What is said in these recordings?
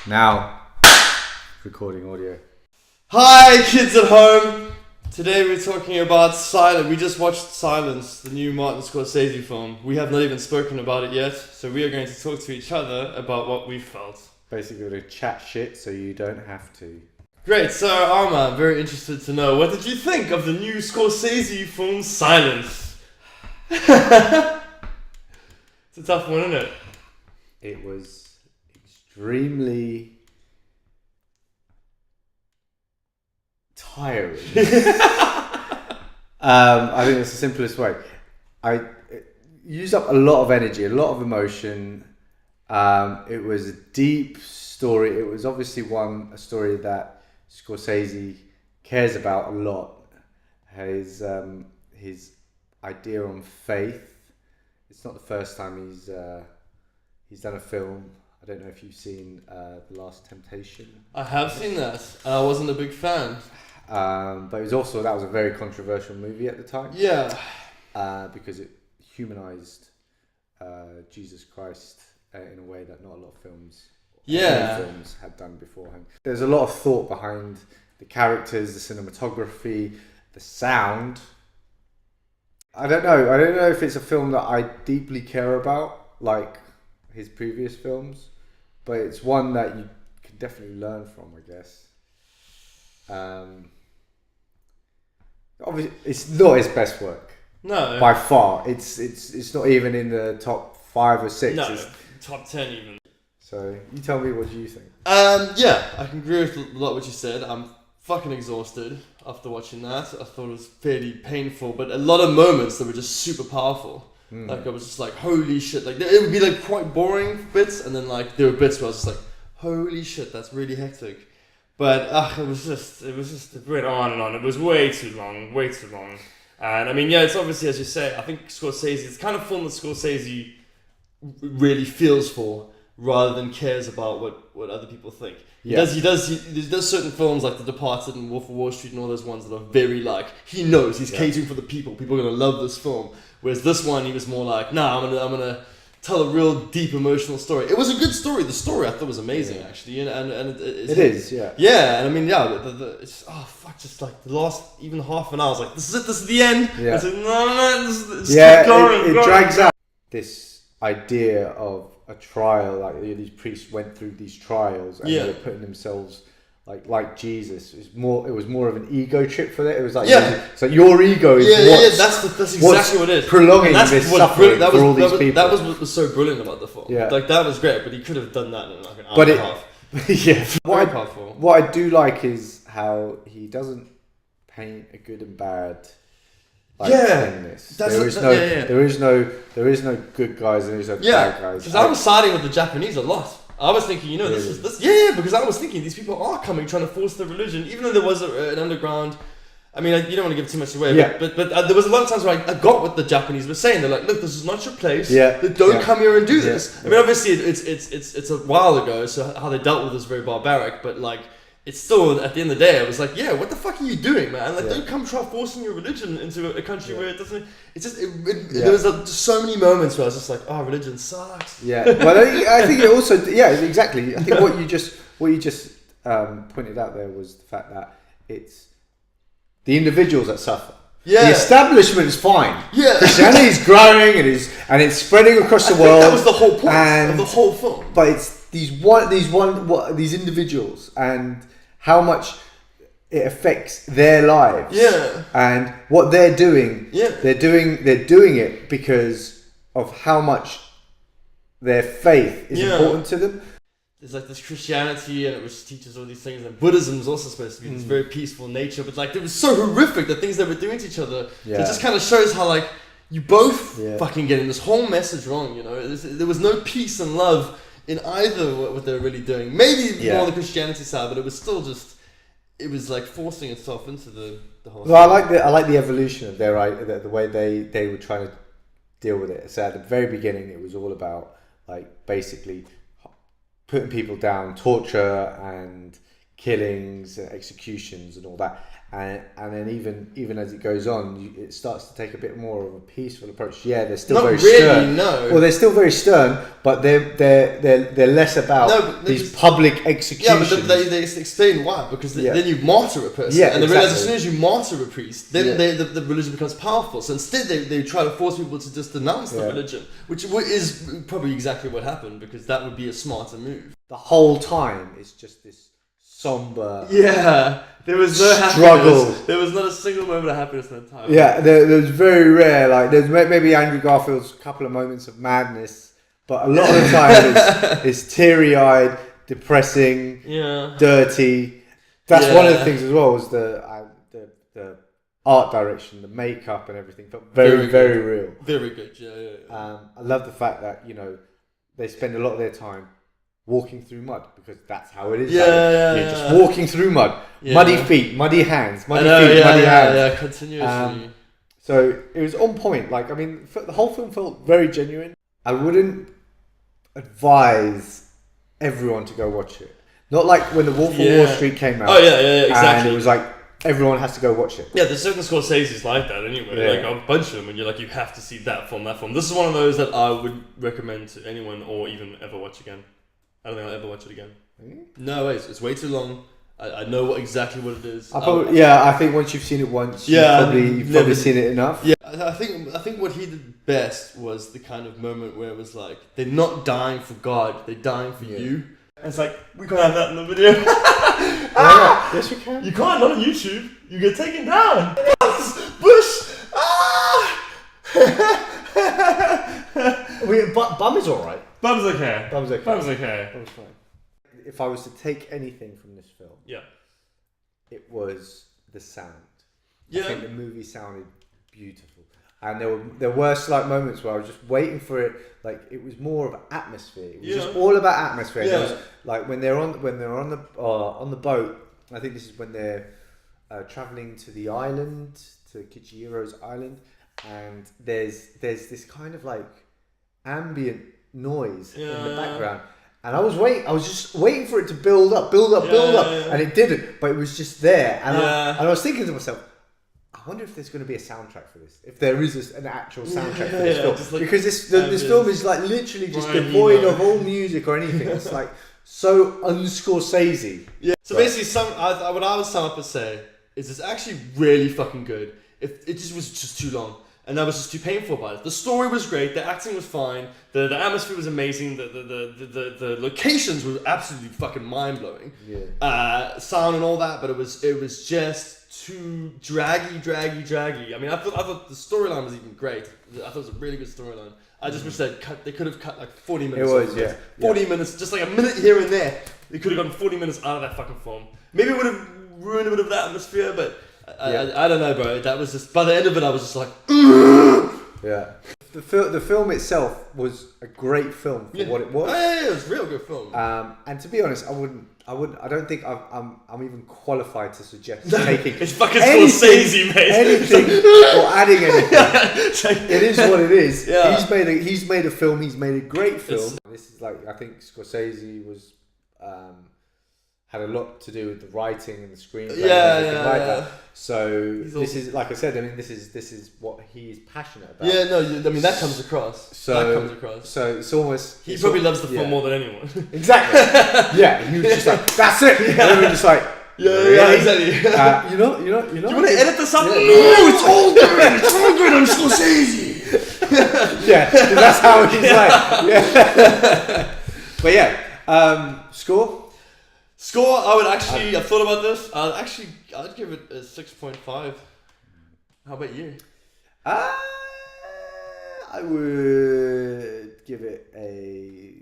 Now, recording audio. Hi, kids at home. Today we're talking about Silence. We just watched Silence, the new Martin Scorsese film. We have not even spoken about it yet, so we are going to talk to each other about what we felt. Basically, we're going to chat shit so you don't have to. Great, so Ammr, I'm very interested to know, what did you think of the new Scorsese film Silence? It's a tough one, isn't it? It was extremely tiring. I think it's the simplest way. It used up a lot of energy, a lot of emotion. It was a deep story. It was obviously a story that Scorsese cares about a lot. His idea on faith. It's not the first time he's done a film. I don't know if you've seen The Last Temptation. I have seen that. I wasn't a big fan. But it was that was a very controversial movie at the time. Yeah. Because it humanized Jesus Christ in a way that not a lot of films had done beforehand. There's a lot of thought behind the characters, the cinematography, the sound. I don't know if it's a film that I deeply care about, like his previous films, but it's one that you can definitely learn from, I guess. Obviously, it's not his best work. No. By far. It's not even in the top 5 or 6. No, top 10 even. So, you tell me, what do you think? Yeah, I can agree with a lot of what you said. I'm fucking exhausted after watching that. I thought it was fairly painful, but a lot of moments that were just super powerful. Like, I was just like, holy shit. Like, it would be like quite boring bits, and then like there were bits where I was just like, holy shit, that's really hectic. But it was just it went on and on. It was way too long. And I mean, yeah, it's obviously, as you say, I think Scorsese, it's the kind of film that Scorsese really feels for, rather than cares about what other people think. Yeah. He does certain films like The Departed and Wolf of Wall Street and all those ones that are very like, he knows he's catering for the people. People are gonna love this film. Whereas this one, he was more like, nah, I'm gonna tell a real deep emotional story. It was a good story. The story I thought was amazing, actually, and it is, yeah. Yeah, and I mean, yeah, it's just like the last even half an hour. I was like, this is it. This is the end. Yeah. I said, no, this yeah, it drags out. This idea of a trial, like these priests went through these trials and they were putting themselves like Jesus. It was more of an ego trip for that. It was like, so your ego is that's exactly what it is. Prolonging this suffering for all these people. That was what was so brilliant about the film. Yeah. Like, that was great, but he could have done that in like an hour and a half. Yeah. What I do like is how he doesn't paint a good and bad. In this. There is no good guys and there is no bad guys. Because I was siding with the Japanese a lot. I was thinking, because I was thinking these people are coming trying to force their religion, even though there was an underground. I mean, you don't want to give too much away, but there was a lot of times where I got what the Japanese were saying. They're like, look, this is not your place. Don't come here and do this. I mean, obviously it's a while ago, so how they dealt with this is very barbaric, but like, it's still, at the end of the day, I was like, what the fuck are you doing, man? Like, don't come try forcing your religion into a country where it doesn't. It's just, there was so many moments where I was just like, oh, religion sucks. Yeah. Well, I think it also, exactly. I think what you just pointed out there was the fact that it's the individuals that suffer. Yeah. The establishment is fine. Yeah. Christianity is growing and it's spreading across the world. That was the whole point of the whole film. But it's these individuals and how much it affects their lives. Yeah. And what they're doing. Yeah. They're doing it because of how much their faith is important to them. There's like this Christianity and which teaches all these things, and Buddhism is also supposed to be this very peaceful nature, but like it was so horrific the things they were doing to each other. Yeah. It just kind of shows how like you both fucking getting this whole message wrong, you know. There was no peace and love in either what they were really doing. Maybe more on the Christianity side, but it was still just, it was like forcing itself into the whole thing. Well, I like the evolution of the way they were trying to deal with it. So at the very beginning, it was all about like basically putting people down, torture and killings, executions, and all that. And then even as it goes on, it starts to take a bit more of a peaceful approach. Yeah, they're still very stern. No. Well, they're still very stern, but they're less about these public executions. Yeah, but they explain why, because then you martyr a person, and they realize as soon as you martyr a priest, then the religion becomes powerful. So instead, they try to force people to just denounce the religion, which is probably exactly what happened, because that would be a smarter move. The whole time, it's just this somber. Yeah. There was no struggle. Happiness. There was not a single moment of happiness in that time. Yeah, there was very rare. Like there's maybe Andrew Garfield's couple of moments of madness, but a lot of the time it's teary-eyed, depressing, dirty. That's one of the things as well. Was the art direction, the makeup, and everything felt very real. Very good. Yeah. I love the fact that they spend a lot of their time walking through mud, because that's how it is. You're just walking through mud, muddy feet, muddy hands, muddy hands. Continuously. So it was on point. Like, I mean, the whole film felt very genuine. I wouldn't advise everyone to go watch it. Not like when The Wolf of Wall Street came out. Oh yeah, exactly. And it was like everyone has to go watch it. Yeah, there's certain Scorsese's like that anyway. Like a bunch of them, and you're like, you have to see that film. This is one of those that I would recommend to anyone, or even ever watch again. I don't think I'll ever watch it again. Really? No, wait, it's way too long. I know exactly what it is. I think once you've seen it once, you've probably seen it enough. Yeah, I think what he did best was the kind of moment where it was like, they're not dying for God, they're dying for you. And it's like, we can't have that in the video. Yes, you can. You can't, not on YouTube. You get taken down. Bush! Bum is alright. Bum's okay. Bum's okay. fine. If I was to take anything from this film, it was the sound. I think the movie sounded beautiful, and there were slight moments where I was just waiting for it. Like, it was more of atmosphere. It was just all about atmosphere. Yeah. There was, like when they're on the boat. I think this is when they're traveling to the island, to Kichihiro's island, and there's this kind of like ambient noise in the background, and I was just waiting for it to build up, and it didn't, but it was just there, and I was thinking to myself, I wonder if there's going to be a soundtrack for this, if there is an actual soundtrack for this film, like, because this film is like literally just devoid of all music or anything. It's like so un-Scorsese. So basically, what I would sum up and say is it's actually really fucking good. It just was just too long. And I was just too painful about it. The story was great. The acting was fine. The atmosphere was amazing. The locations were absolutely fucking mind blowing. Yeah. Sound and all that, but it was just too draggy. I mean, I thought the storyline was even great. I thought it was a really good storyline. I just wish they could have cut like 40 minutes. It was 40 minutes, just like a minute here and there. They could have gotten 40 minutes out of that fucking film. Maybe it would have ruined a bit of that atmosphere, but. I don't know, bro. That was just, by the end of it, I was just like, yeah. The film itself was a great film for what it was. Yeah, it was a real good film. And to be honest, I don't think I'm even qualified to suggest taking it's fucking Scorsese, mate. anything or adding anything. It is what it is. Yeah. He's made a film. He's made a great film. This is like, I think Scorsese was. Had a lot to do with the writing and the screenplay and everything like that. So this is, like I said, I mean, this is what he's passionate about. Yeah, no, I mean, that comes across. So it's almost... He probably loves the film more than anyone. Exactly. Yeah, he was just like, that's it. And we were just like, yeah, exactly. You know. You want to edit this up? No, it's all good. I'm Scorsese. Yeah, that's how he's like. Yeah. But yeah, score? Score, I would actually, I've thought about this, I'd give it a 6.5. How about you? I would give it a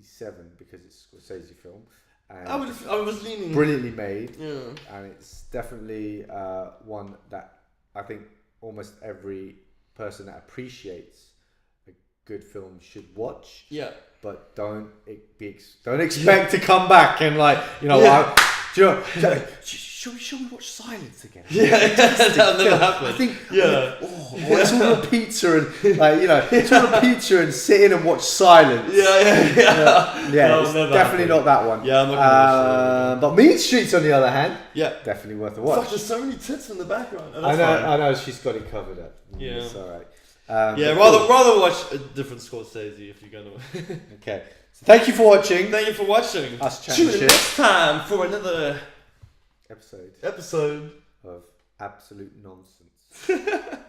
7 because it's a Scorsese film. And I was leaning... Brilliantly made. Yeah. And it's definitely one that I think almost every person that appreciates a good film should watch. Yeah. But don't expect to come back and like, Shall we watch Silence again? That'll never happen. I think, yeah. Let's order a pizza and let's order a pizza and sit in and watch Silence. Yeah. It's definitely not that one. Yeah, I'm not gonna watch but Mean Streets, on the other hand, definitely worth a watch. Fuck, there's so many tits in the background. I know. She's got it covered up. Yeah, it's all right. Rather watch a different Scorsese if you're gonna. Okay. So thank you for watching. Thank you for watching. Us chatting shit. Next time for another episode of Absolute Nonsense.